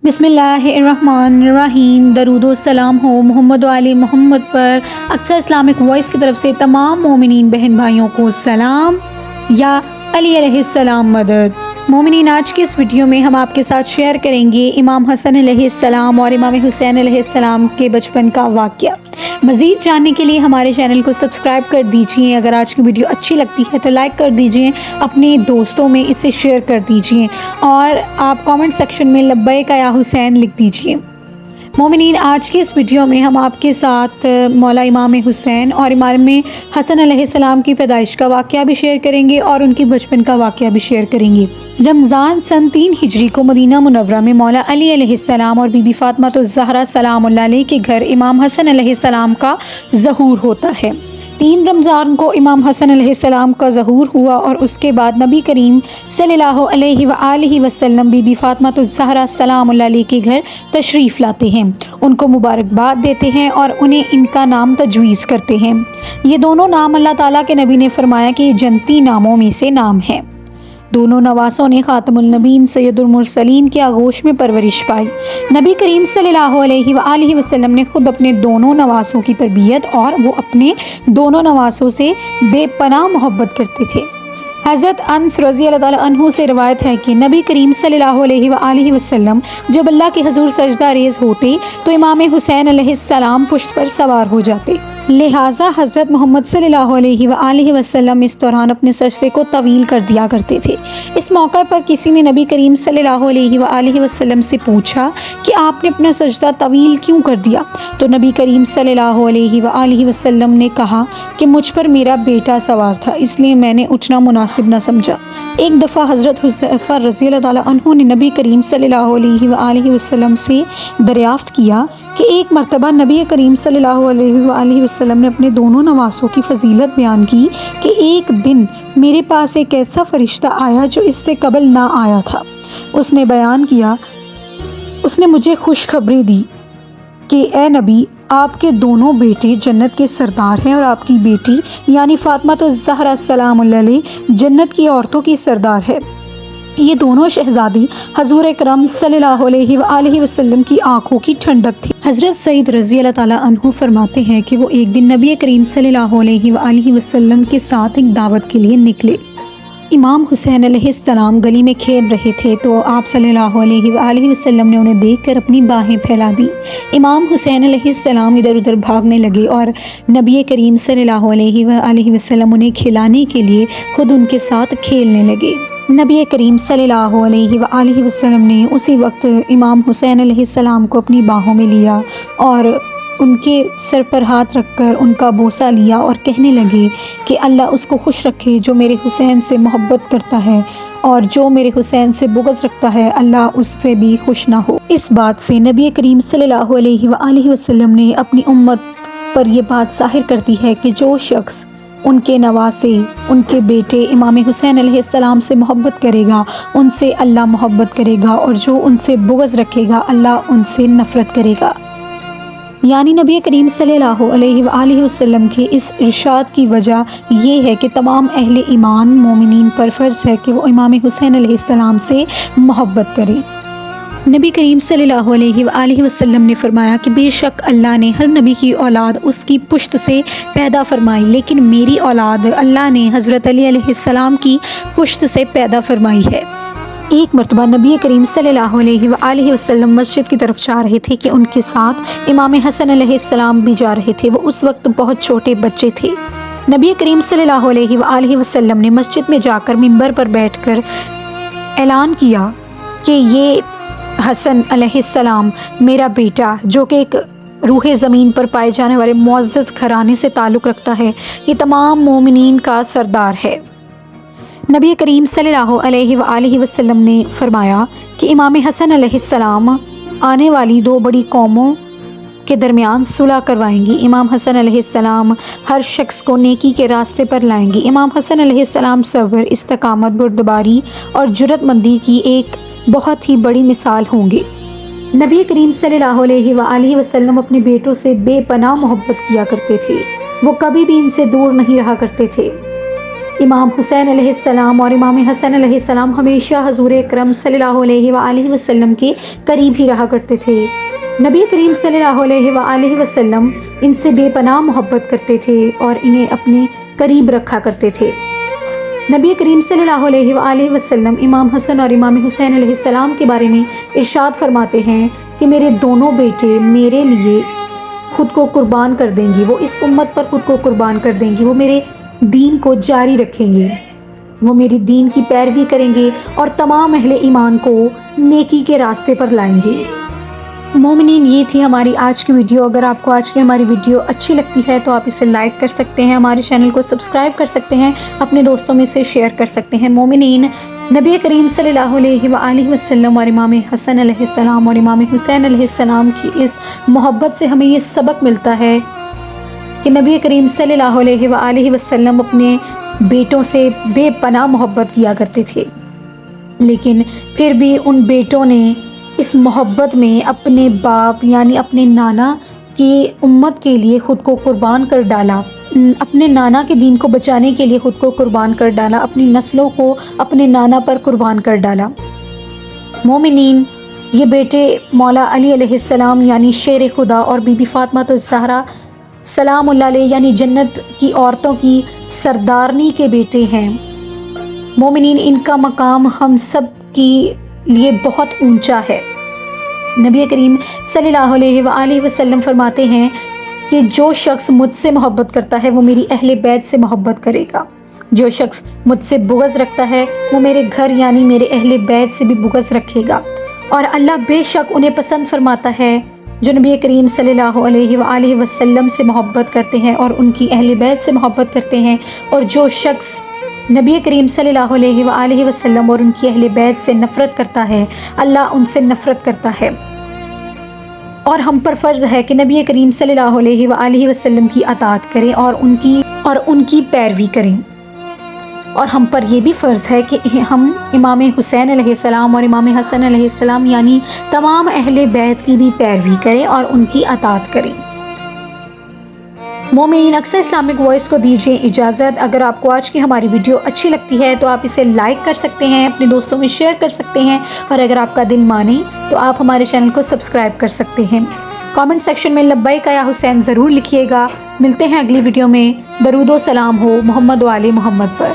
بسم اللہ الرحمن الرحیم۔ درود و سلام ہو محمد و آل محمد پر۔ اکثر اسلامک وائس کی طرف سے تمام مومنین بہن بھائیوں کو سلام۔ یا علی علیہ السلام مدد۔ مومنین، آج کی اس ویڈیو میں ہم آپ کے ساتھ شیئر کریں گے امام حسن علیہ السلام اور امام حسین علیہ السلام کے بچپن کا واقعہ۔ مزید جاننے کے لیے ہمارے چینل کو سبسکرائب کر دیجئے۔ اگر آج کی ویڈیو اچھی لگتی ہے تو لائک کر دیجئے، اپنے دوستوں میں اسے شیئر کر دیجئے اور آپ کامنٹ سیکشن میں لبیک یا حسین لکھ دیجئے۔ مومنین، آج کی اس ویڈیو میں ہم آپ کے ساتھ مولا امام حسین اور امام حسن علیہ السلام کی پیدائش کا واقعہ بھی شیئر کریں گے اور ان کی بچپن کا واقعہ بھی شیئر کریں گے۔ رمضان سن 3 ہجری کو مدینہ منورہ میں مولا علی علیہ السلام اور بی بی فاطمہ الزہرا سلام اللہ علیہ کے گھر امام حسن علیہ السلام کا ظہور ہوتا ہے۔ 3 رمضان کو امام حسن علیہ السلام کا ظہور ہوا اور اس کے بعد نبی کریم صلی اللہ علیہ وآلہ وسلم بی بی فاطمہ الزہرا سلام اللہ علیہ کے گھر تشریف لاتے ہیں، ان کو مبارکباد دیتے ہیں اور انہیں ان کا نام تجویز کرتے ہیں۔ یہ دونوں نام اللہ تعالیٰ کے نبی نے فرمایا کہ یہ جنتی ناموں میں سے نام ہے۔ دونوں نواسوں نے خاتم النبیین سید المرسلین کے آغوش میں پرورش پائی۔ نبی کریم صلی اللہ علیہ وآلہ وسلم نے خود اپنے دونوں نواسوں کی تربیت اور وہ اپنے دونوں نواسوں سے بے پناہ محبت کرتے تھے۔ حضرت انس رضی اللہ تعالیٰ عنہ سے روایت ہے کہ نبی کریم صلی اللہ علیہ وآلہ وسلم جب اللہ کے حضور سجدہ ریز ہوتے تو امام حسین علیہ السلام پشت پر سوار ہو جاتے، لہٰذا حضرت محمد صلی اللہ علیہ وآلہ وسلم اس دوران اپنے سجدے کو طویل کر دیا کرتے تھے۔ اس موقع پر کسی نے نبی کریم صلی اللہ علیہ وآلہ وسلم سے پوچھا کہ آپ نے اپنا سجدہ طویل کیوں کر دیا؟ تو نبی کریم صلی اللہ علیہ وآلہ وسلم نے کہا کہ مجھ پر میرا بیٹا سوار تھا، اس لیے میں نے اٹھنا مناسب نہ سمجھا۔ ایک دفعہ حضرت حذیفہ رضی اللہ تعالیٰ عنہ نے نبی کریم صلی اللہ علیہ وآلہ وسلم سے دریافت کیا کہ ایک مرتبہ نبی کریم صلی اللہ علیہ وآلہ وسلم نے اپنے دونوں نواسوں کی فضیلت بیان کی کہ ایک دن میرے پاس ایک ایسا فرشتہ آیا جو اس سے قبل نہ آیا تھا۔ اس نے بیان کیا، اس نے مجھے خوشخبری دی کہ اے نبی، آپ کے دونوں بیٹے جنت کے سردار ہیں اور آپ کی بیٹی یعنی فاطمہ الزہرا سلام اللہ علیہ جنت کی عورتوں کی سردار ہے۔ یہ دونوں شہزادی حضور اکرم صلی اللہ علیہ وآلہ وسلم کی آنکھوں کی ٹھنڈک تھی۔ حضرت سعید رضی اللہ تعالیٰ عنہ فرماتے ہیں کہ وہ ایک دن نبی کریم صلی اللہ علیہ وآلہ وسلم کے ساتھ ایک دعوت کے لیے نکلے۔ امام حسین علیہ السلام گلی میں کھیل رہے تھے تو آپ صلی اللہ علیہ وآلہ وسلم نے انہیں دیکھ کر اپنی باہیں پھیلا دی۔ امام حسین علیہ السلام ادھر ادھر بھاگنے لگے اور نبی کریم صلی اللہ علیہ وآلہ وسلم انہیں کھلانے کے لیے خود ان کے ساتھ کھیلنے لگے۔ نبی کریم صلی اللہ علیہ وآلہ وسلم نے اسی وقت امام حسین علیہ السلام کو اپنی باہوں میں لیا اور ان کے سر پر ہاتھ رکھ کر ان کا بوسہ لیا اور کہنے لگے کہ اللہ اس کو خوش رکھے جو میرے حسین سے محبت کرتا ہے، اور جو میرے حسین سے بغض رکھتا ہے اللہ اس سے بھی خوش نہ ہو۔ اس بات سے نبی کریم صلی اللہ علیہ وآلہ وسلم نے اپنی امت پر یہ بات ظاہر کر دی ہے کہ جو شخص ان کے نواسے، ان کے بیٹے امام حسین علیہ السلام سے محبت کرے گا ان سے اللہ محبت کرے گا، اور جو ان سے بغض رکھے گا اللہ ان سے نفرت کرے گا۔ یعنی نبی کریم صلی اللہ علیہ وآلہ وسلم کے اس ارشاد کی وجہ یہ ہے کہ تمام اہل ایمان مومنین پر فرض ہے کہ وہ امام حسین علیہ السلام سے محبت کریں۔ نبی کریم صلی اللہ علیہ وآلہ وسلم نے فرمایا کہ بے شک اللہ نے ہر نبی کی اولاد اس کی پشت سے پیدا فرمائی، لیکن میری اولاد اللہ نے حضرت علی علیہ السلام کی پشت سے پیدا فرمائی ہے۔ ایک مرتبہ نبی کریم صلی اللہ علیہ وآلہ وسلم مسجد کی طرف جا رہے تھے کہ ان کے ساتھ امام حسن علیہ السلام بھی جا رہے تھے۔ وہ اس وقت بہت چھوٹے بچے تھے۔ نبی کریم صلی اللہ علیہ وآلہ وسلم نے مسجد میں جا کر منبر پر بیٹھ کر اعلان کیا کہ یہ حسن علیہ السلام میرا بیٹا، جو کہ ایک روح زمین پر پائے جانے والے معزز گھرانے سے تعلق رکھتا ہے، یہ تمام مومنین کا سردار ہے۔ نبی کریم صلی اللہ علیہ وآلہ وسلم نے فرمایا کہ امام حسن علیہ السلام آنے والی 2 بڑی قوموں کے درمیان صلح کروائیں گی۔ امام حسن علیہ السلام ہر شخص کو نیکی کے راستے پر لائیں گے۔ امام حسن علیہ السلام صبر، استقامت، بردباری اور جرأت مندی کی ایک بہت ہی بڑی مثال ہوں گے۔ نبی کریم صلی اللہ علیہ وآلہ وسلم اپنے بیٹوں سے بے پناہ محبت کیا کرتے تھے، وہ کبھی بھی ان سے دور نہیں رہا کرتے تھے۔ امام حسین علیہ السلام اور امام حسن علیہ السلام ہمیشہ حضور اکرم صلی اللہ علیہ وآلہ وسلم کے قریب ہی رہا کرتے تھے۔ نبی کریم صلی اللہ علیہ وآلہ وسلم ان سے بے پناہ محبت کرتے تھے اور انہیں اپنے قریب رکھا کرتے تھے۔ نبی کریم صلی اللہ علیہ وآلہ وسلم امام حسن اور امام حسین علیہ السلام کے بارے میں ارشاد فرماتے ہیں کہ میرے دونوں بیٹے میرے لیے خود کو قربان کر دیں گی، وہ اس امت پر خود کو قربان کر دیں گی، وہ میرے دین کو جاری رکھیں گے، وہ میری دین کی پیروی کریں گے اور تمام اہل ایمان کو نیکی کے راستے پر لائیں گے۔ مومنین، یہ تھی ہماری آج کی ویڈیو۔ اگر آپ کو آج کی ہماری ویڈیو اچھی لگتی ہے تو آپ اسے لائک کر سکتے ہیں، ہمارے چینل کو سبسکرائب کر سکتے ہیں، اپنے دوستوں میں سے شیئر کر سکتے ہیں۔ مومنین، نبی کریم صلی اللہ علیہ وآلہ وسلم اور امام حسن علیہ السلام اور امام حسین علیہ السلام کی اس محبت سے ہمیں یہ سبق ملتا ہے کہ نبی کریم صلی اللہ علیہ وآلہ وسلم اپنے بیٹوں سے بے پناہ محبت کیا کرتے تھے، لیکن پھر بھی ان بیٹوں نے اس محبت میں اپنے باپ یعنی اپنے نانا کی امت کے لیے خود کو قربان کر ڈالا، اپنے نانا کے دین کو بچانے کے لیے خود کو قربان کر ڈالا، اپنی نسلوں کو اپنے نانا پر قربان کر ڈالا۔ مومنین، یہ بیٹے مولا علی علیہ السلام یعنی شیر خدا اور بی بی فاطمہ الزہرا سلام اللہ علیہ یعنی جنت کی عورتوں کی سردارنی کے بیٹے ہیں۔ مومنین، ان کا مقام ہم سب کی لیے بہت اونچا ہے۔ نبی کریم صلی اللہ علیہ وآلہ وسلم فرماتے ہیں کہ جو شخص مجھ سے محبت کرتا ہے وہ میری اہل بیت سے محبت کرے گا، جو شخص مجھ سے بغض رکھتا ہے وہ میرے گھر یعنی میرے اہل بیت سے بھی بغض رکھے گا، اور اللہ بے شک انہیں پسند فرماتا ہے جو نبی کریم صلی اللہ علیہ وآلہ وسلم سے محبت کرتے ہیں اور ان کی اہل بیت سے محبت کرتے ہیں، اور جو شخص نبی کریم صلی اللہ علیہ وآلہ وسلم اور ان کی اہل بیت سے نفرت کرتا ہے اللہ ان سے نفرت کرتا ہے۔ اور ہم پر فرض ہے کہ نبی کریم صلی اللہ علیہ وآلہ وسلم کی اطاعت کریں اور ان کی پیروی کریں، اور ہم پر یہ بھی فرض ہے کہ ہم امام حسین علیہ السلام اور امام حسن علیہ السلام یعنی تمام اہل بیت کی بھی پیروی کریں اور ان کی اطاعت کریں۔ مومنین، اکثر اسلامک وائس کو دیجیے اجازت۔ اگر آپ کو آج کی ہماری ویڈیو اچھی لگتی ہے تو آپ اسے لائک کر سکتے ہیں، اپنے دوستوں میں شیئر کر سکتے ہیں، اور اگر آپ کا دل مانے تو آپ ہمارے چینل کو سبسکرائب کر سکتے ہیں۔ کامنٹ سیکشن میں لبیک یا حسین ضرور لکھیے گا۔ ملتے ہیں اگلی ویڈیو میں۔ درود و سلام ہو محمد و آل محمد پر۔